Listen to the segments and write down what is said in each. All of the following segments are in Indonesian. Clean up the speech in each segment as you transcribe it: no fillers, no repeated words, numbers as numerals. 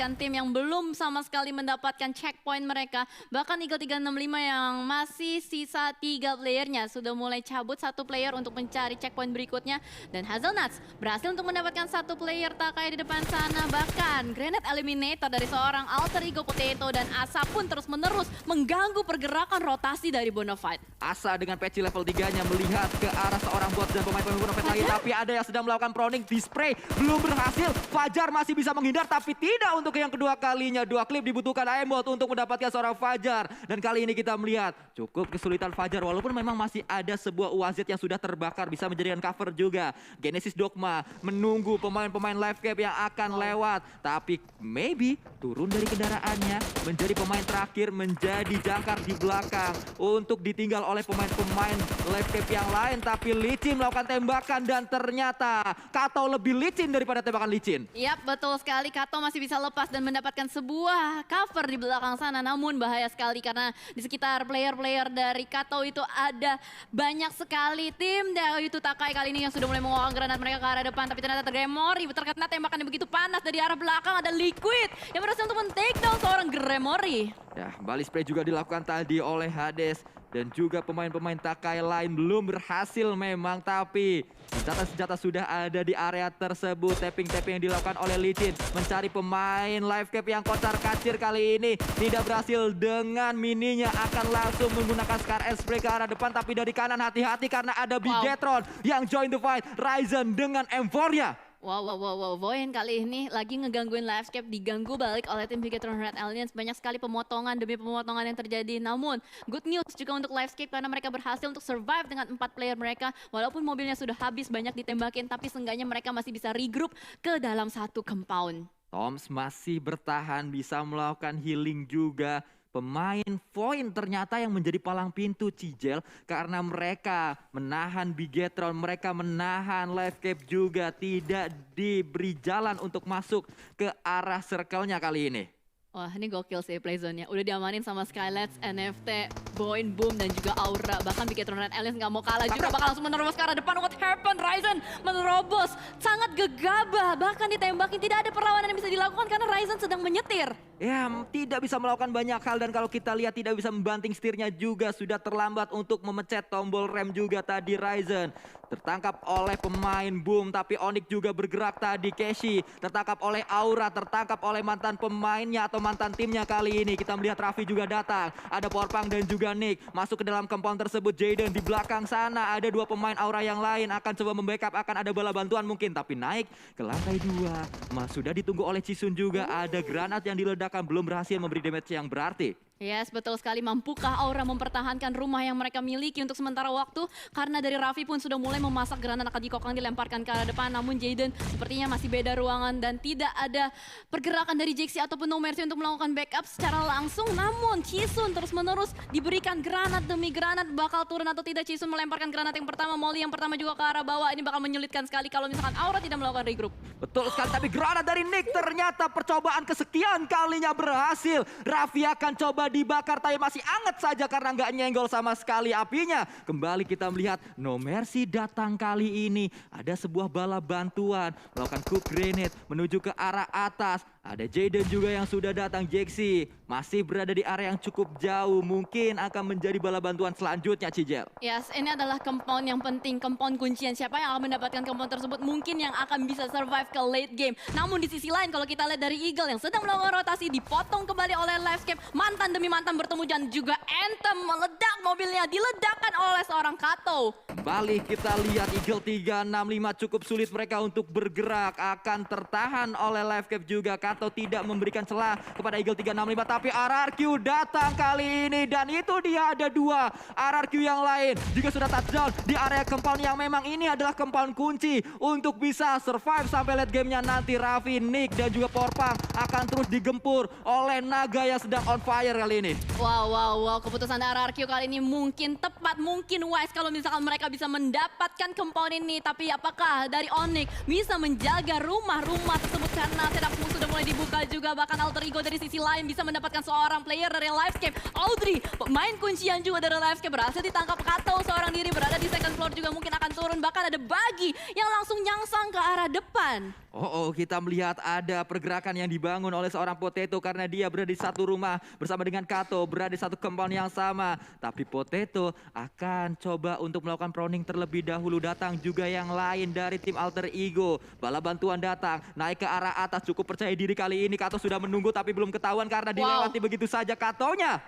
mendapatkan tim yang belum sama sekali mendapatkan checkpoint mereka. Bahkan Eagle 365 yang masih sisa 3 playernya sudah mulai cabut satu player untuk mencari checkpoint berikutnya. Dan Hazelnuts berhasil untuk mendapatkan satu player Takai di depan sana. Bahkan Grenade Eliminator dari seorang Alter Ego Potato dan Asa pun terus-menerus mengganggu pergerakan rotasi dari Bonafide. Asa dengan patch level 3-nya melihat ke arah seorang bot dan pemain-pemain Bonafide lagi. Tapi ada yang sedang melakukan proning di spray. Belum berhasil. Fajar masih bisa menghindar tapi tidak untuk yang kedua kalinya. 2 klip dibutuhkan aimbot untuk mendapatkan seorang Fajar. Dan kali ini kita melihat cukup kesulitan Fajar. Walaupun memang masih ada sebuah UAZ yang sudah terbakar. Bisa menjadikan cover juga. Genesis Dogma menunggu pemain-pemain live cap yang akan lewat. Tapi maybe turun dari kendaraannya. Menjadi pemain terakhir. Menjadi jangkar di belakang. Untuk ditinggal oleh pemain-pemain live cap yang lain. Tapi Licin melakukan tembakan. Dan ternyata Kato lebih licin daripada tembakan Licin. Yap, betul sekali. Kato masih bisa lepas dan mendapatkan sebuah cover di belakang sana. Namun bahaya sekali karena di sekitar player-player dari Kato itu ada banyak sekali tim. Dan itu Takai kali ini yang sudah mulai mengawang granat mereka ke arah depan. Tapi ternyata Gremori terkena tembakan yang begitu panas dari arah belakang. Ada Liquid yang berhasil untuk men-take down seorang Gremori. Ya, bali spray juga dilakukan tadi oleh Hades. Dan juga pemain-pemain Takai lain belum berhasil memang. Tapi senjata-senjata sudah ada di area tersebut. Tapping-tapping yang dilakukan oleh Licin. Mencari pemain live cap yang kocar kacir kali ini. Tidak berhasil dengan mininya. Akan langsung menggunakan Scar and Spray ke arah depan. Tapi dari kanan hati-hati karena ada Bigetron yang join the fight. Ryzen dengan M4-nya. Wow. Voyen kali ini lagi ngegangguin Livescape, diganggu balik oleh tim Bigetron Red Aliens. Banyak sekali pemotongan demi pemotongan yang terjadi. Namun, good news juga untuk Livescape karena mereka berhasil untuk survive dengan 4 player mereka. Walaupun mobilnya sudah habis, banyak ditembakin, tapi seenggaknya mereka masih bisa regroup ke dalam satu compound. Toms masih bertahan, bisa melakukan healing juga. Pemain Void ternyata yang menjadi palang pintu Cijel karena mereka menahan Bigetron, mereka menahan Livescape juga, tidak diberi jalan untuk masuk ke arah circle-nya kali ini. Wah, ini gokil sih playzone-nya. Udah diamanin sama Skylights, NFT, Boin, Boom, dan juga Aura. Bahkan Bigetron Red Aliens nggak mau kalah juga. Bakal langsung menerobos ke arah depan. What happened? Ryzen menerobos. Sangat gegabah. Bahkan ditembakin. Tidak ada perlawanan yang bisa dilakukan karena Ryzen sedang menyetir. Ya, tidak bisa melakukan banyak hal. Dan kalau kita lihat tidak bisa membanting setirnya juga. Sudah terlambat untuk memencet tombol rem juga tadi Ryzen. Tertangkap oleh pemain Boom. Tapi Onyx juga bergerak tadi. Keshi tertangkap oleh Aura. Tertangkap oleh mantan pemainnya atau mantan timnya kali ini. Kita melihat Raffi juga datang. Ada Porpang dan juga Nick. Masuk ke dalam compound tersebut. Jaden di belakang sana. Ada 2 pemain Aura yang lain. Akan coba membackup. Akan ada bala bantuan mungkin. Tapi naik ke lantai 2. Sudah ditunggu oleh Cisun juga. Ada granat yang diledakkan. Belum berhasil memberi damage yang berarti. Yes, betul sekali. Mampukah Aura mempertahankan rumah yang mereka miliki untuk sementara waktu? Karena dari Raffi pun sudah mulai memasak granat akan dikokang dilemparkan ke arah depan. Namun Jaden sepertinya masih beda ruangan dan tidak ada pergerakan dari Jexi ataupun No Mercy untuk melakukan backup secara langsung. Namun Cisun terus-menerus diberikan granat demi granat. Bakal turun atau tidak Cisun melemparkan granat yang pertama. Molly yang pertama juga ke arah bawah. Ini bakal menyulitkan sekali kalau misalkan Aura tidak melakukan regroup. Betul sekali, tapi granat dari Nick ternyata percobaan kesekian kalinya berhasil. Raffi akan coba dibakar tapi masih anget saja karena nggak nyenggol sama sekali apinya. Kembali kita melihat No Mercy datang kali ini. Ada sebuah bala bantuan melakukan cook grenade menuju ke arah atas. Ada Jaden juga yang sudah datang. Jexi masih berada di area yang cukup jauh. Mungkin akan menjadi bala bantuan selanjutnya Cijel. Yes, ini adalah compound yang penting, compound kuncian. Siapa yang akan mendapatkan compound tersebut mungkin yang akan bisa survive ke late game. Namun di sisi lain kalau kita lihat dari Eagle yang sedang melakukan rotasi dipotong kembali oleh Livescape. Mantan demi mantan bertemu dan juga Anthem meledak mobilnya diledakkan oleh seorang Kato. Kembali kita lihat Eagle 365 cukup sulit mereka untuk bergerak. Akan tertahan oleh Livescape juga. Kato tidak memberikan celah kepada Eagle 365. Tapi RRQ datang kali ini. Dan itu dia ada 2 RRQ yang lain. Juga sudah touchdown di area compound yang memang ini adalah compound kunci. Untuk bisa survive sampai late gamenya nanti. Raffi, Nick dan juga Porpang akan terus digempur oleh Naga yang sedang on fire kali ini. Wow. Keputusan RRQ kali ini mungkin tepat, mungkin wise kalau misalkan mereka bisa mendapatkan compound ini. Tapi apakah dari Onyx bisa menjaga rumah-rumah tersebut karena setup sudah mulai dibuka juga. Bahkan Alter Ego dari sisi lain bisa mendapatkan seorang player dari Livescape. Audrey, pemain kuncian juga dari Livescape berhasil ditangkap. Kato seorang diri berada di second floor juga mungkin akan turun. Bahkan ada Bagi yang langsung nyangsang ke arah depan. Kita melihat ada pergerakan yang dibangun oleh seorang Potato karena dia berada di satu rumah bersama dengan Kato, berada di satu compound yang sama. Tapi Potato akan coba untuk melakukan proning terlebih dahulu. Datang juga yang lain dari tim Alter Ego. Bala bantuan datang, naik ke arah atas, cukup percaya diri kali ini. Kato sudah menunggu tapi belum ketahuan karena dilewati begitu saja Katonya.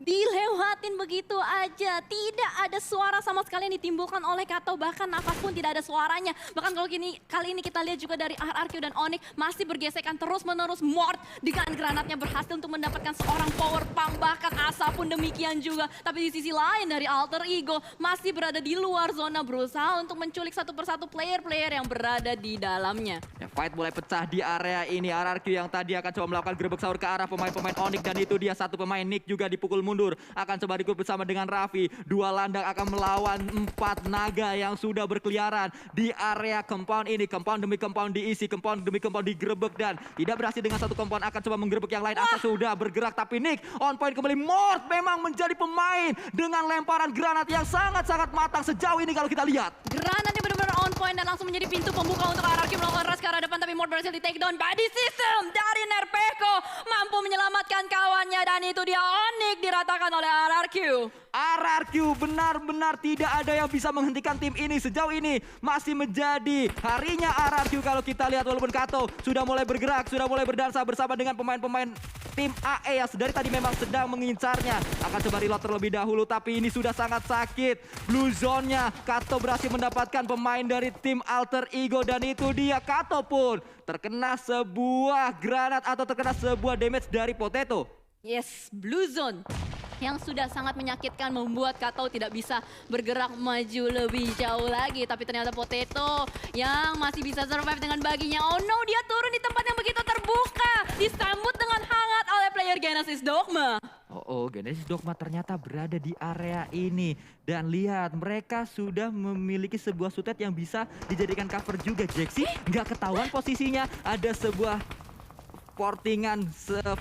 Dilewatin begitu aja, tidak ada suara sama sekali yang ditimbulkan oleh Kato, bahkan nafas pun tidak ada suaranya. Bahkan kalau kali ini kita lihat juga dari RRQ dan Onyx masih bergesekan terus-menerus. Mort dengan granatnya berhasil untuk mendapatkan seorang power pump, bahkan Asa pun demikian juga. Tapi di sisi lain dari Alter Ego masih berada di luar zona, berusaha untuk menculik satu persatu player-player yang berada di dalamnya. Ya, fight mulai pecah di area ini. RRQ yang tadi akan coba melakukan gerbek sahur ke arah pemain-pemain Onyx, dan itu dia satu pemain Nick juga dipukul mundur. Akan coba dikut bersama dengan Raffi. Dua landang akan melawan 4 naga yang sudah berkeliaran di area compound ini. Compound demi compound diisi, compound demi compound digerebek, dan tidak berhasil dengan satu compound. Akan coba menggerebek yang lain. Asa sudah bergerak tapi Nick on point kembali. Mort memang menjadi pemain dengan lemparan granat yang sangat-sangat matang sejauh ini kalau kita lihat. Granatnya benar-benar on point dan langsung menjadi pintu pembuka untuk RRQ melakukan rush ke arah depan, tapi Mort berhasil di take down. Body system dari Nerpeko mampu menyelamatkan kawannya, dan itu dia Onyx diratakan oleh RRQ. RRQ benar-benar tidak ada yang bisa menghentikan tim ini sejauh ini. Masih menjadi harinya RRQ kalau kita lihat, walaupun Kato sudah mulai bergerak, sudah mulai berdansa bersama dengan pemain-pemain tim AE yang dari tadi memang sedang mengincarnya. Akan coba reload terlebih dahulu, tapi ini sudah sangat sakit. Blue zone-nya Kato berhasil mendapatkan pemain dari tim Alter Ego, dan itu dia Kato pun terkena sebuah granat atau terkena sebuah damage dari Potato. Yes, Blue Zone yang sudah sangat menyakitkan membuat Kato tidak bisa bergerak maju lebih jauh lagi. Tapi ternyata Potato yang masih bisa survive dengan baginya. Oh no, dia turun di tempat yang begitu terbuka. Disambut dengan hangat oleh player Genesis Dogma. Genesis Dogma ternyata berada di area ini. Dan lihat, mereka sudah memiliki sebuah sutet yang bisa dijadikan cover juga. Jaxi nggak ketahuan posisinya. Ada sebuah portingan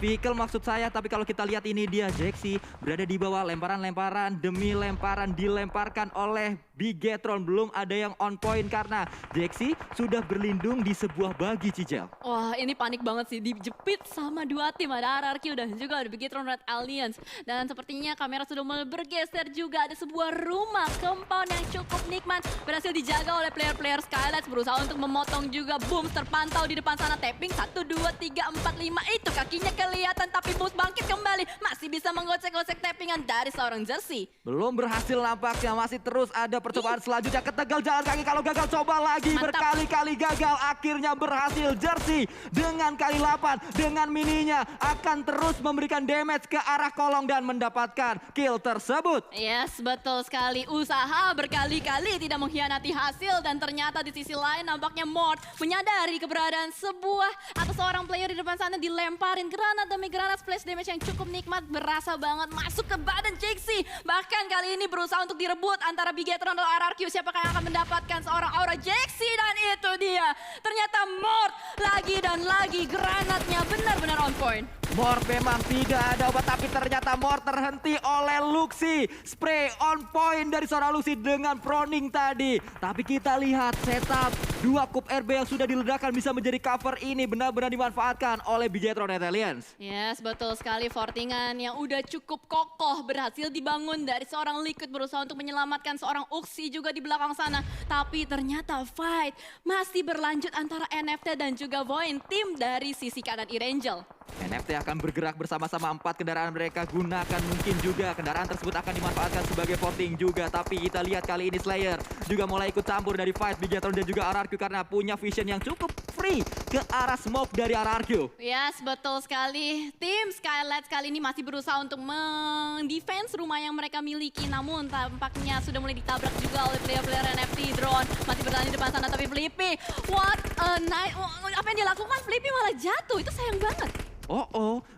vehicle maksud saya, tapi kalau kita lihat ini dia Jaxi berada di bawah. Lemparan-lemparan demi lemparan dilemparkan oleh Bigetron. Belum ada yang on point karena Jaxi sudah berlindung di sebuah bagi, Cicel. Wah, ini panik banget sih, dijepit sama dua tim, ada RRQ dan juga ada Bigetron Red Alliance. Dan sepertinya kamera sudah mulai bergeser juga. Ada sebuah rumah compound yang cukup nikmat berhasil dijaga oleh player-player Skylights, berusaha untuk memotong juga. Boom terpantau di depan sana, tapping 1, 2, 3, 4, 5, itu kakinya kelihatan, tapi Boost bangkit kembali, masih bisa menggocek-gocek tappingan dari seorang Jersey. Belum berhasil nampaknya, masih terus ada percobaan selanjutnya ke Tegal jalan kaki. Kalau gagal coba lagi, berkali-kali gagal, akhirnya berhasil. Jersey dengan kali 8 dengan mininya akan terus memberikan damage ke arah kolong dan mendapatkan kill tersebut. Yes, betul sekali, usaha berkali-kali tidak mengkhianati hasil, dan ternyata di sisi lain nampaknya Mort menyadari keberadaan sebuah atau seorang player di depan sana, dilemparin granat demi granat, splash damage yang cukup nikmat, berasa banget masuk ke badan Jaxi. Bahkan kali ini berusaha untuk direbut antara Bigetron atau RRQ. Siapakah yang akan mendapatkan seorang aura Jaxi, dan itu dia. Ternyata Mort lagi dan lagi, granatnya benar-benar on point. Mort memang tidak ada obat, tapi ternyata Mort terhenti oleh Luxi. Spray on point dari seorang Luxi dengan proning tadi. Tapi kita lihat setup 2 kup RB yang sudah diledakkan bisa menjadi cover ini benar-benar dimanfaatkan oleh Bigetron Red Alliance. Yes, betul sekali. Fortingan yang udah cukup kokoh berhasil dibangun dari seorang Liquid, berusaha untuk menyelamatkan seorang Uxi juga di belakang sana. Tapi ternyata fight masih berlanjut antara NFT dan juga Void, tim dari sisi kanan Erangel. NFT akan bergerak bersama-sama 4 kendaraan mereka. Gunakan mungkin juga kendaraan tersebut akan dimanfaatkan sebagai voting juga. Tapi kita lihat kali ini Slayer juga mulai ikut campur dari fight Bigetron dan juga RRQ karena punya vision yang cukup free ke arah smoke dari RRQ. Yes, betul sekali. Tim Skylights kali ini masih berusaha untuk mendefense rumah yang mereka miliki. Namun tampaknya sudah mulai ditabrak juga oleh player-player NFT. Drone masih bertahan di depan sana, tapi Flippy, what a night. Apa yang dilakukan? Flippy malah jatuh, itu sayang banget.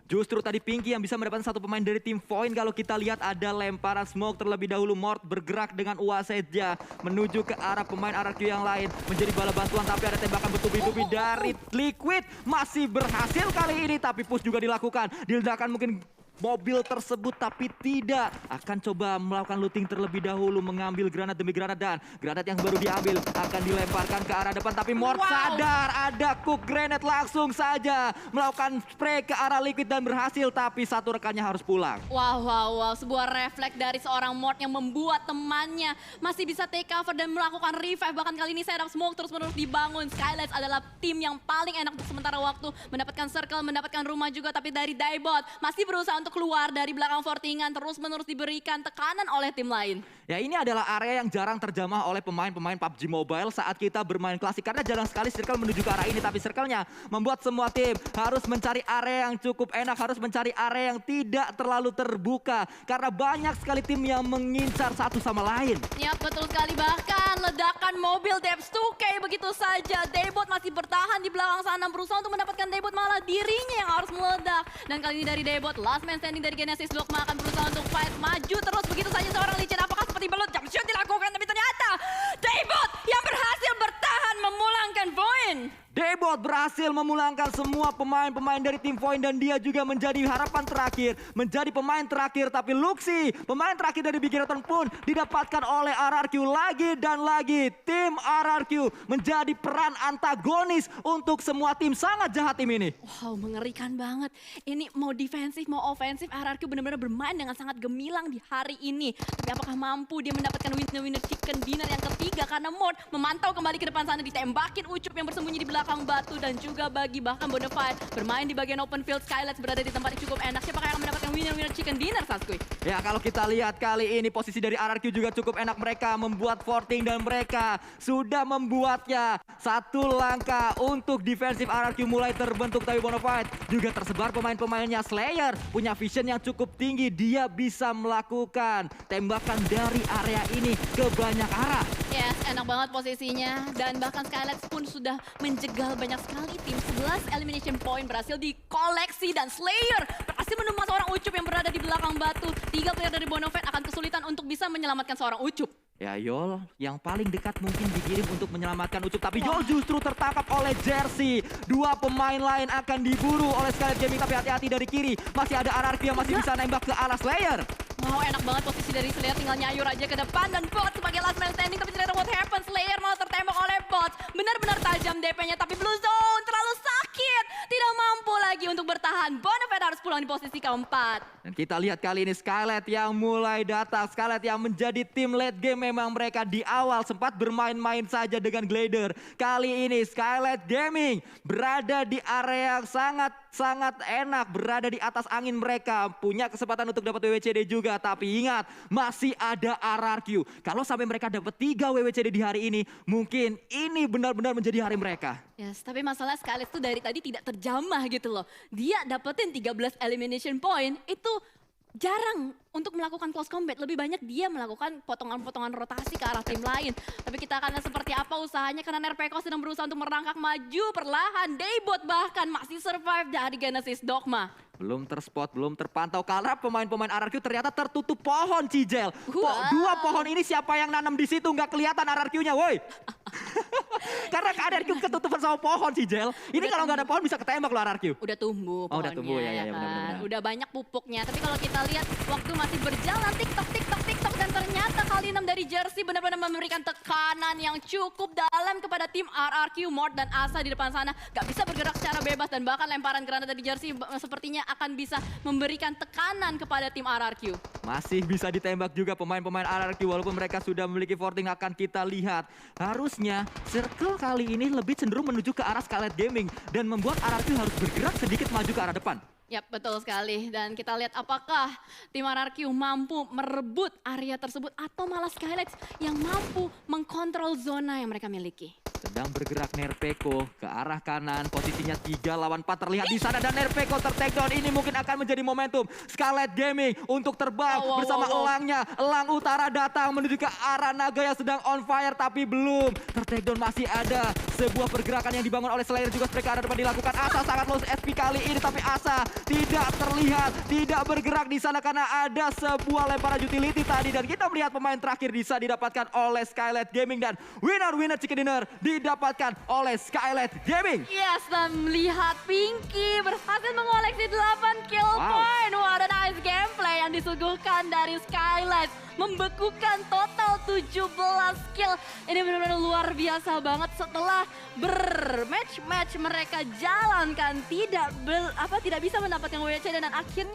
Justru tadi Pinky yang bisa mendapatkan satu pemain dari tim Void. Kalau kita lihat ada lemparan smoke terlebih dahulu. Mort bergerak dengan Uaseja menuju ke arah pemain RRQ yang lain. Menjadi bala bantuan tapi ada tembakan bertubi-tubi dari Liquid. Masih berhasil kali ini tapi push juga dilakukan. Diledakkan mungkin mobil tersebut tapi tidak akan coba melakukan looting terlebih dahulu, mengambil granat demi granat dan granat yang baru diambil akan dilemparkan ke arah depan tapi Mort sadar ada cook granat langsung saja melakukan spray ke arah Liquid dan berhasil tapi satu rekannya harus pulang. Wow, sebuah refleks dari seorang Mort yang membuat temannya masih bisa take cover dan melakukan revive. Bahkan kali ini setup smoke terus-menerus dibangun. Skylights adalah tim yang paling enak untuk sementara waktu, mendapatkan circle, mendapatkan rumah juga, tapi dari Daibot masih berusaha untuk keluar dari belakang fortingan, terus-menerus diberikan tekanan oleh tim lain. Ya, ini adalah area yang jarang terjamah oleh pemain-pemain PUBG Mobile saat kita bermain klasik. Karena jarang sekali circle menuju ke arah ini. Tapi circle-nya membuat semua tim harus mencari area yang cukup enak. Harus mencari area yang tidak terlalu terbuka. Karena banyak sekali tim yang mengincar satu sama lain. Ya, betul sekali. Bahkan ledakan mobil Debs 2K begitu saja. Daibot masih bertahan di belakang sana. Berusaha untuk mendapatkan Daibot, malah dirinya yang harus meledak. Dan kali ini dari Daibot, last man standing dari Genesis Dogma akan berusaha untuk fight. Maju terus begitu saja seorang Licin. Apakah seperti belut jump shot dilakukan, tapi ternyata Daibot yang berhasil bertahan memulangkan Void. Daibot berhasil memulangkan semua pemain-pemain dari tim Void dan dia juga menjadi harapan terakhir, menjadi pemain terakhir. Tapi Luxi, pemain terakhir dari Bigiraton pun didapatkan oleh RRQ lagi dan lagi. Tim RRQ menjadi peran antagonis untuk semua tim. Sangat jahat tim ini. Wow, mengerikan banget. Ini mau defensif, mau ofensif, RRQ benar-benar bermain dengan sangat gemilang di hari ini. Tapi apakah mampu dia mendapatkan winner chicken dinner yang ketiga? Karena Mort memantau kembali ke depan sana, ditembakin Ucup yang bersembunyi di belakang batu dan juga bagi bahkan Bonafide bermain di bagian open field. Skylights berada di tempat yang cukup enak. Siapakah yang mendapatkan winner chicken dinner, Saskui? Ya, kalau kita lihat kali ini posisi dari RRQ juga cukup enak. Mereka membuat forting dan mereka sudah membuatnya. Satu langkah untuk defensif RRQ mulai terbentuk, tapi Bonafide juga tersebar pemain-pemainnya. Slayer punya vision yang cukup tinggi. Dia bisa melakukan tembakan dari area ini ke banyak arah. Yes, enak banget posisinya. Dan bahkan Skylights pun sudah menjegal banyak sekali tim. 11 elimination point berhasil dikoleksi dan Slayer berhasil menemukan seorang Ucup yang berada di belakang batu. 3 player dari Bonafide akan kesulitan untuk bisa menyelamatkan seorang Ucup. Ya, Yol yang paling dekat mungkin dikirim untuk menyelamatkan Ucup. Tapi Yol justru tertangkap oleh Jersey. 2 pemain lain akan diburu oleh Skylight Gaming. Tapi hati-hati dari kiri. Masih ada RRQ yang masih bisa nembak ke arah Slayer. Wow, enak banget posisi dari Slayer, tinggal nyayur aja ke depan dan Bot sebagai last man standing. Tapi ternyata what happens, Slayer malah tertembak oleh Bot. Benar-benar tajam DP-nya tapi Blue Zone terlalu sakit. Tidak mampu lagi untuk bertahan. Bonafide harus pulang di posisi keempat. Dan kita lihat kali ini Skylight yang mulai datang. Skylight yang menjadi tim late game. Memang mereka di awal sempat bermain-main saja dengan Glider. Kali ini Skylight Gaming berada di area yang sangat enak. Berada di atas angin mereka. Punya kesempatan untuk dapat WWCD juga. Tapi ingat, masih ada RRQ. Kalau sampai mereka dapat 3 WWCD di hari ini, mungkin ini benar-benar menjadi hari mereka. Yes, tapi masalah Skylights tuh dari tadi tidak terjamah gitu loh. Dia dapetin 13 elimination point, itu jarang untuk melakukan close combat. Lebih banyak dia melakukan potongan-potongan rotasi ke arah tim lain. Tapi kita akan lihat seperti apa usahanya karena Nerpeko sedang berusaha untuk merangkak maju perlahan. Daibot bahkan masih survive dari Genesis Dogma. Belum terspot, belum terpantau karena pemain-pemain RRQ ternyata tertutup pohon, Cijel. Wow. 2 pohon ini siapa yang nanam di situ, nggak kelihatan RRQ-nya, woi. Karena RRQ ketutupan sama pohon, Cijel. Ini kalau nggak ada pohon bisa ketembak loh RRQ. Udah tumbuh Oh, udah pohonnya, tumbuh, ya, kan? benar-benar. Udah banyak pupuknya. Tapi kalau kita lihat waktu masih berjalan, TikTok dan ternyata kali 6 dari Jersey benar-benar memberikan tekanan yang cukup dalam kepada tim RRQ. Mort dan Asa di depan sana gak bisa bergerak secara bebas dan bahkan lemparan granat dari Jersey sepertinya akan bisa memberikan tekanan kepada tim RRQ. Masih bisa ditembak juga pemain-pemain RRQ walaupun mereka sudah memiliki forting. Akan kita lihat harusnya circle kali ini lebih cenderung menuju ke arah Skylight Gaming dan membuat RRQ harus bergerak sedikit maju ke arah depan. Yap, betul sekali. Dan kita lihat apakah tim RRQ mampu merebut area tersebut atau malah Skylights yang mampu mengkontrol zona yang mereka miliki. Sedang bergerak Nerpeko ke arah kanan, posisinya 3 lawan 4 terlihat di sana dan Nerpeko ter-takedown. Ini mungkin akan menjadi momentum Scarlet Gaming untuk terbang bersama elangnya. Elang utara datang menuju ke arah naga yang sedang on fire tapi belum. Ter-takedown masih ada. Sebuah pergerakan yang dibangun oleh Slayer juga mereka ada dapat dilakukan. Asa sangat low SP kali ini tapi Asa tidak terlihat, tidak bergerak di sana karena ada sebuah lemparan utility tadi dan kita melihat pemain terakhir bisa didapatkan oleh Scarlet Gaming dan winner chicken dinner didapatkan oleh Scarlet Gaming. Yes, dan melihat Pinky berhasil mengoleksi 8 kill point. Wah, ada nice gameplay yang disuguhkan dari Skylight. Membekukan total 17 kill. Ini benar-benar luar biasa banget setelah bermatch-match mereka jalankan. Tidak bisa mendapatkan WC dan akhirnya